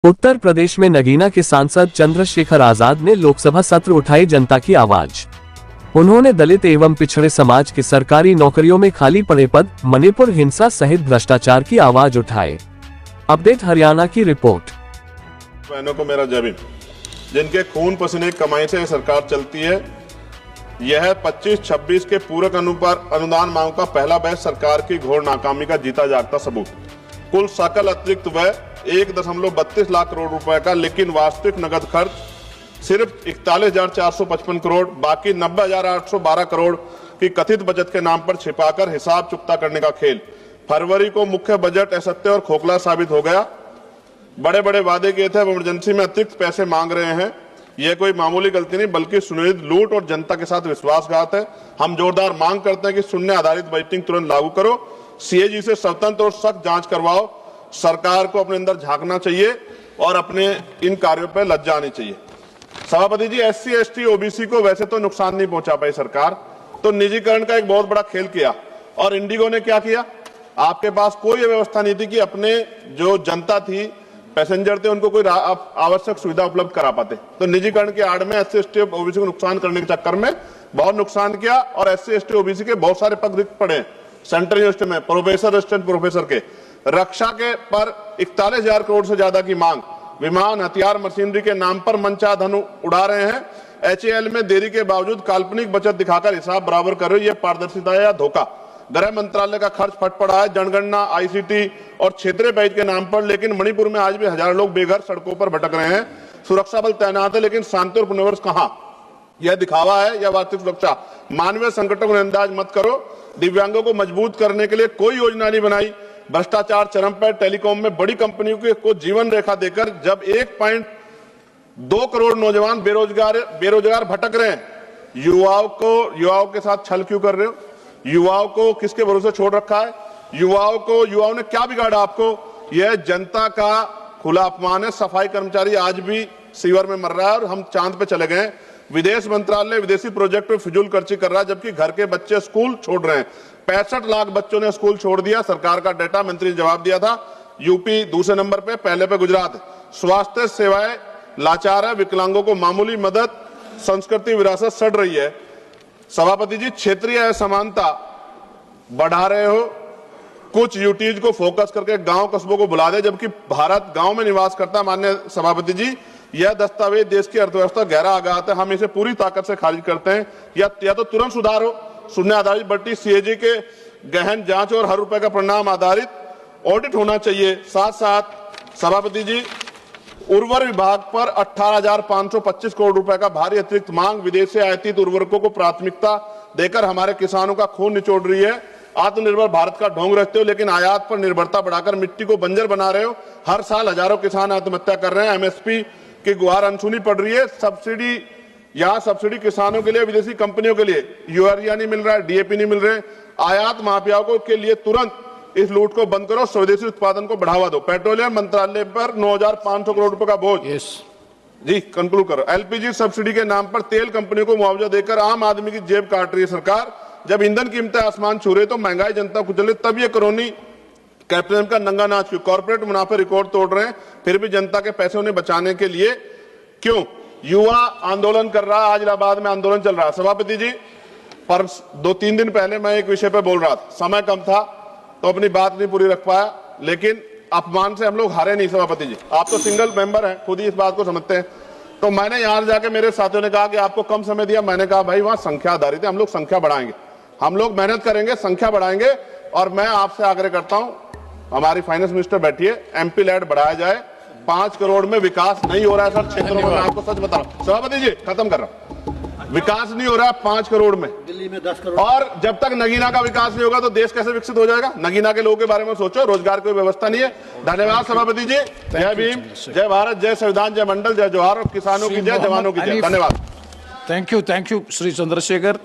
उत्तर प्रदेश में नगीना के सांसद चंद्रशेखर आजाद ने लोकसभा सत्र उठाई जनता की आवाज। उन्होंने दलित एवं पिछड़े समाज के सरकारी नौकरियों में खाली पड़े पद, मणिपुर हिंसा सहित भ्रष्टाचार की आवाज उठाए। अपडेट हरियाणा की रिपोर्ट। बहनों को मेरा जय भीम। जिनके खून पसीने की कमाई से सरकार चलती है, यह 25-26 के पूरक अनुदान मांग का पहला बैच सरकार की घोर नाकामी का जीता जागता सबूत। कुल सकल अतिरिक्त व्यय 1.32 लाख करोड़ रुपए का, लेकिन वास्तविक नगद खर्च सिर्फ 41,455 करोड़, बाकी 90,812 करोड़ की कथित बचत के नाम पर छिपाकर हिसाब चुकता करने का खेल। फरवरी को मुख्य बजट असत्य और खोखला साबित हो गया। बड़े बड़े वादे किए थे, अब इमरजेंसी में अतिरिक्त पैसे मांग रहे हैं। यह कोई मामूली गलती नहीं बल्कि सुनियोजित लूट और जनता के साथ विश्वासघात है। हम जोरदार मांग करते हैं कि शून्य आधारित बजटिंग तुरंत लागू करो, सीएजी से स्वतंत्र और सख्त जांच करवाओ। सरकार को अपने अंदर झांकना चाहिए और अपने इन कार्यों पर लज्जा आनी चाहिए। सभापति जी, एससी, एसटी, ओबीसी को वैसे तो नुकसान नहीं पहुंचा पाई सरकार, तो निजीकरण का एक बहुत बड़ा खेल किया। और इंडिगो ने क्या किया? आपके पास कोई व्यवस्था नहीं थी कि अपने जो जनता थी, पैसेंजर थे, उनको कोई आवश्यक सुविधा उपलब्ध करा पाते। तो निजीकरण की आड़ में एससी, एसटी, ओबीसी को नुकसान करने के चक्कर में बहुत नुकसान किया और एससी, एसटी, ओबीसी के बहुत सारे पद रिक्त पड़े सेंट्रल यूनिवर्सिटी में, प्रोफेसर, असिस्टेंट प्रोफेसर के। रक्षा के पर 41,000 करोड़ से ज्यादा की मांग। विमान, हथियार, मशीनरी के नाम पर मनचाहा धन उड़ा रहे हैं। एचएएल में देरी के बावजूद काल्पनिक बचत दिखाकर हिसाब बराबर कर रहे हो, यह पारदर्शिता है या धोखा? गृह मंत्रालय का खर्च फट पड़ा है जनगणना, आईसीटी और क्षेत्रीय पैकेज के नाम पर, लेकिन मणिपुर में आज भी हजारों लोग बेघर सड़कों पर भटक रहे हैं। सुरक्षा बल तैनात है, लेकिन शांति और पुनर्वास कहां? यह दिखावा है या वास्तविक सुरक्षा? मानवीय संकटों को नजरअंदाज मत करो। दिव्यांगों को मजबूत करने के लिए कोई योजना नहीं बनाई। भ्रष्टाचार चरम पर। टेलीकॉम में बड़ी कंपनियों को जीवन रेखा देकर जब 1.2 करोड़ नौजवान बेरोजगार भटक रहे हैं, युवाओं के साथ छल क्यों कर रहे हो? युवाओं को किसके भरोसे छोड़ रखा है? युवाओं ने क्या बिगाड़ा आपको? यह जनता का खुला अपमान है। सफाई कर्मचारी आज भी सीवर में मर रहा है और हम चांद पे चले गए। विदेश मंत्रालय विदेशी प्रोजेक्ट में फिजूल खर्ची कर रहा है, जबकि घर के बच्चे स्कूल छोड़ रहे हैं। 65 लाख बच्चों ने स्कूल छोड़ दिया। सरकार का डेटा मंत्री ने जवाब दिया था। यूपी दूसरे नंबर पे, पहले पे गुजरात है। स्वास्थ्य सेवाएं लाचार है। विकलांगों को मामूली मदद, संस्कृति विरासत सड़ रही है। सभापति जी, क्षेत्रीय असमानता बढ़ा रहे हो। कुछ यूटीज को फोकस करके गांव कस्बों को बुला दे, जबकि भारत गांव में निवास करता। माननीय सभापति जी, यह दस्तावेज देश की अर्थव्यवस्था गहरा आघात है। हम इसे पूरी ताकत से खारिज करते हैं। या तो तुरंत सुधार हो, शून्य आधारित बट्टी, सीएजी के गहन जांच और हर रुपए का परिणाम आधारित ऑडिट होना चाहिए। साथ साथ सभापति जी, उर्वरक विभाग पर 18,525 करोड़ रुपए का भारी अतिरिक्त मांग। विदेश से आयातित उर्वरकों को प्राथमिकता देकर हमारे किसानों का खून निचोड़ रही है। आत्मनिर्भर भारत का ढोंग रखते हो, लेकिन आयात पर निर्भरता बढ़ाकर मिट्टी को बंजर बना रहे हो। हर साल हजारों किसान आत्महत्या कर रहे हैं। एमएसपी की गुहार अनसुनी पड़ रही है। सब्सिडी किसानों के लिए, विदेशी कंपनियों के लिए यूरिया नहीं मिल रहा है, डीएपी नहीं मिल रहे। आयात माफियाओं के लिए तुरंत इस लूट को बंद करो, स्वदेशी उत्पादन को बढ़ावा दो। पेट्रोलियम मंत्रालय पर 9,500 करोड़ रुपए का बोझ। जी, कंक्लूड करो। एलपीजी सब्सिडी के नाम पर तेल कंपनियों को मुआवजा देकर आम आदमी की जेब काट रही है सरकार। जब ईंधन कीमतें आसमान छू रही तो महंगाई जनता को चले, तब ये करोनी कैप्टन का नंगा नाच क्यों? कॉर्पोरेट मुनाफे रिकॉर्ड तोड़ रहे हैं, फिर भी जनता के पैसे उन्हें बचाने के लिए क्यों? युवा आंदोलन कर रहा है, आज इलाहाबाद में आंदोलन चल रहा है। सभापति जी, पर 2-3 दिन पहले मैं एक विषय पर बोल रहा था, समय कम था तो अपनी बात नहीं पूरी रख पाया, लेकिन अपमान से हम लोग हारे नहीं। सभापति जी, आप तो सिंगल मेंबर हैं, खुद ही इस बात को समझते हैं। तो मैंने यहां जाके मेरे साथियों ने कहा कि आपको कम समय दिया। मैंने कहा भाई, वहां संख्या आधारित है, हम लोग संख्या बढ़ाएंगे, हम लोग मेहनत करेंगे, संख्या बढ़ाएंगे। और मैं आपसे आग्रह करता हूं, हमारी फाइनेंस मिनिस्टर बैठी है, एमपी लैड बढ़ाया जाए। 5 करोड़ में विकास नहीं हो रहा है सर क्षेत्रों में, मैं आपको सच बता रहा हूं। सभापति जी, खत्म कर रहा हूं, विकास नहीं हो रहा है 5 करोड़ में। दिल्ली में 10 करोड़। और जब तक नगीना का विकास नहीं होगा तो देश कैसे विकसित हो जाएगा? नगीना के लोगों के बारे में सोचो, रोजगार की व्यवस्था नहीं है। धन्यवाद सभापति जी। जय भीम, जय भारत, जय संविधान, जय मंडल, जय जोहार और किसानों की जय, जवानों की जय। धन्यवाद। Thank you Shri Chandrashekhar.